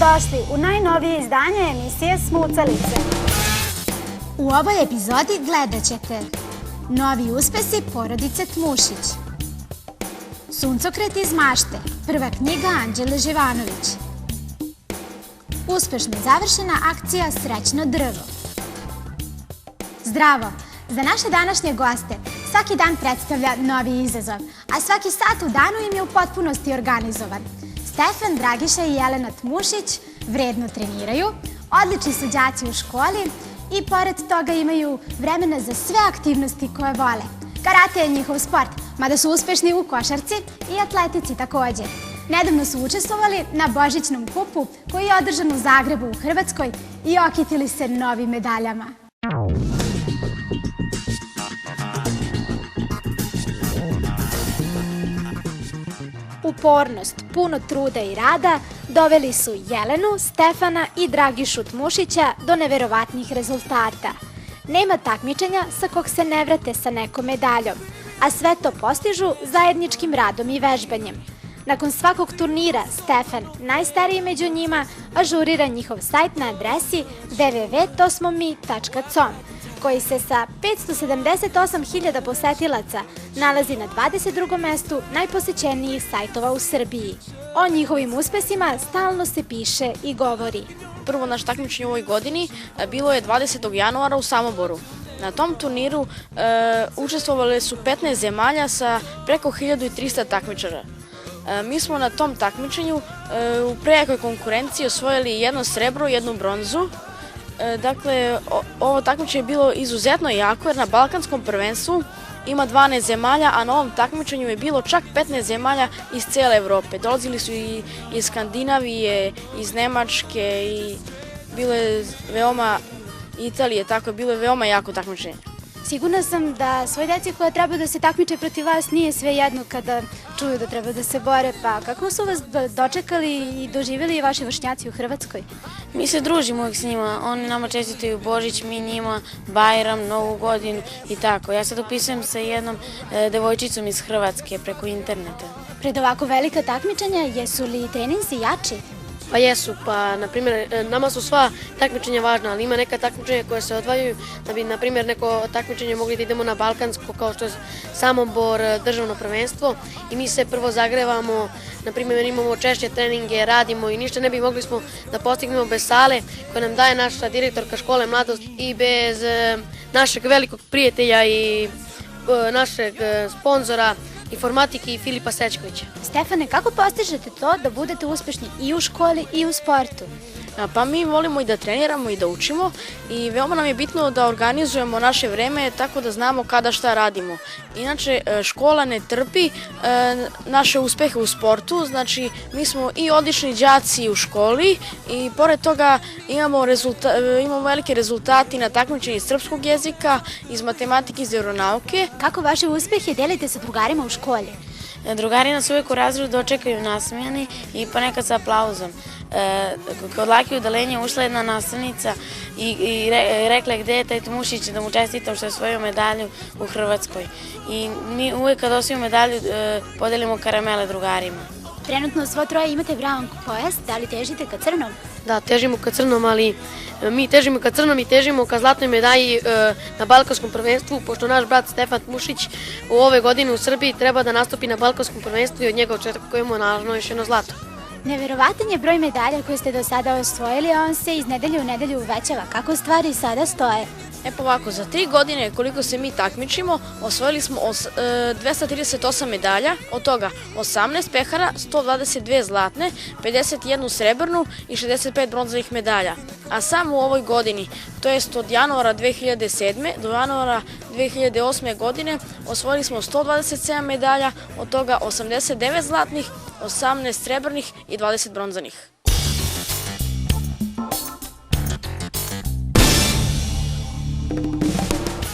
Dobrodošli u najnovije izdanje emisije Smucalice. U ovoj epizodi gledat ćete novi uspesi porodice Tmušić, Suncokret iz mašte, prva knjiga Anđele Živanović, uspešno završena akcija Srećno drvo. Zdravo! Za naše današnje goste svaki dan predstavlja novi izazov, a svaki sat u danu im je u potpunosti organizovan. Stefan, Dragiša i Jelena Tmušić vredno treniraju, odlični su đaci u školi i pored toga imaju vremena za sve aktivnosti koje vole. Karate je njihov sport, mada su uspešni u košarci i atletici takođe. Nedavno su učestvovali na Božićnom kupu koji je održan u Zagrebu u Hrvatskoj i okitili se novim medaljama. Upornost, puno truda i rada doveli su Jelenu, Stefana i Dragišu Tmušića do neverovatnih rezultata. Nema takmičenja sa kog se ne vrate sa nekom medaljom, a sve to postižu zajedničkim radom i vežbanjem. Nakon svakog turnira, Stefan, najstariji među njima, ažurira njihov sajt na adresi www.tosmomi.com, koji se sa 578.000 posetilaca nalazi na 22. mestu najposećenijih sajtova u Srbiji. O njihovim uspesima stalno se piše i govori. Prvo naš takmičenje u ovoj godini bilo je 20. januara u Samoboru. Na tom turniru učestvovali su 15 zemalja sa preko 1300 takmičara. Mi smo na tom takmičenju u prejakoj konkurenciji osvojili jedno srebro i jednu bronzu. Dakle, ovo takmičenje je bilo izuzetno jako jer na Balkanskom prvenstvu ima 12 zemalja, a na ovom takmičenju je bilo čak 15 zemalja iz cele Evrope. Dolazili su i iz Skandinavije, iz Nemačke i bile veoma Italije, tako je bilo veoma jako takmičenje. Sigurna sam da svoj deci koja treba da se takmiče protiv vas nije sve jedno kada čuju da treba da se bore, pa kako su vas dočekali i doživjeli vaši vršnjaci u Hrvatskoj? Mi se družimo uvijek s njima, oni nama čestitaju Božić, mi njima Bajram, Novu godinu i tako. Ja sad upisujem sa jednom devojčicom iz Hrvatske preko interneta. Pred ovako velika takmičenja, jesu li treninzi jači? Pa jesu, pa na primjer nama su sva takmičenja važna, ali ima neka takmičenja koja se odvajaju da bi na primjer neko takmičenje mogli da idemo na Balkansko kao što je Samobor, državno prvenstvo i mi se prvo zagrevamo, na primjer imamo češće treninge, radimo i ništa ne bi mogli smo da postignemo bez sale koje nam daje naša direktorka škole Mladost i bez našeg velikog prijatelja i našeg sponzora informatike i Filipa Sečkovića. Stefane, kako postižete to da budete uspešni i u školi i u sportu? Pa mi volimo i da treniramo i da učimo i veoma nam je bitno da organizujemo naše vreme tako da znamo kada šta radimo. Inače, škola ne trpi naše uspehe u sportu, znači mi smo i odlični đaci u školi i pored toga imamo velike rezultati na takmičenju iz srpskog jezika, iz matematike, iz vjeronauke. Kako vaše uspehe delite sa drugarima u školi? Drugari nas uvijek u razredu dočekaju nasmijani i ponekad sa aplauzom. Kod lake udalenja ušla jedna nastavnica i rekla je gde je taj Tmušić da mu čestitam što je osvojio medalju u Hrvatskoj. I mi uvijek kad osvojimo medalju podelimo karamele drugarima. Trenutno svo troje imate brown pojas, da li težite ka crnom? Da, težimo ka crnom, ali mi težimo ka crnom i težimo ka zlatnoj medalji na Balkanskom prvenstvu, pošto naš brat Stefan Tmušić u ove godine u Srbiji treba da nastupi na Balkanskom prvenstvu i od njega očekujemo koji imamo naravno još jedno zlato. Neverovatan je broj medalja koje ste do sada osvojili, a on se iz nedelje u nedelju uvećava. Kako stvari sada stoje? Pa ovako, za 3 godine koliko se mi takmičimo, osvojili smo 238 medalja, od toga 18 pehara, 122 zlatne, 51 srebrnu i 65 bronzanih medalja. A samo u ovoj godini, to jest od januara 2007. do januara 2008. godine, osvojili smo 127 medalja, od toga 89 zlatnih, 18 srebrnih i 20 bronzanih.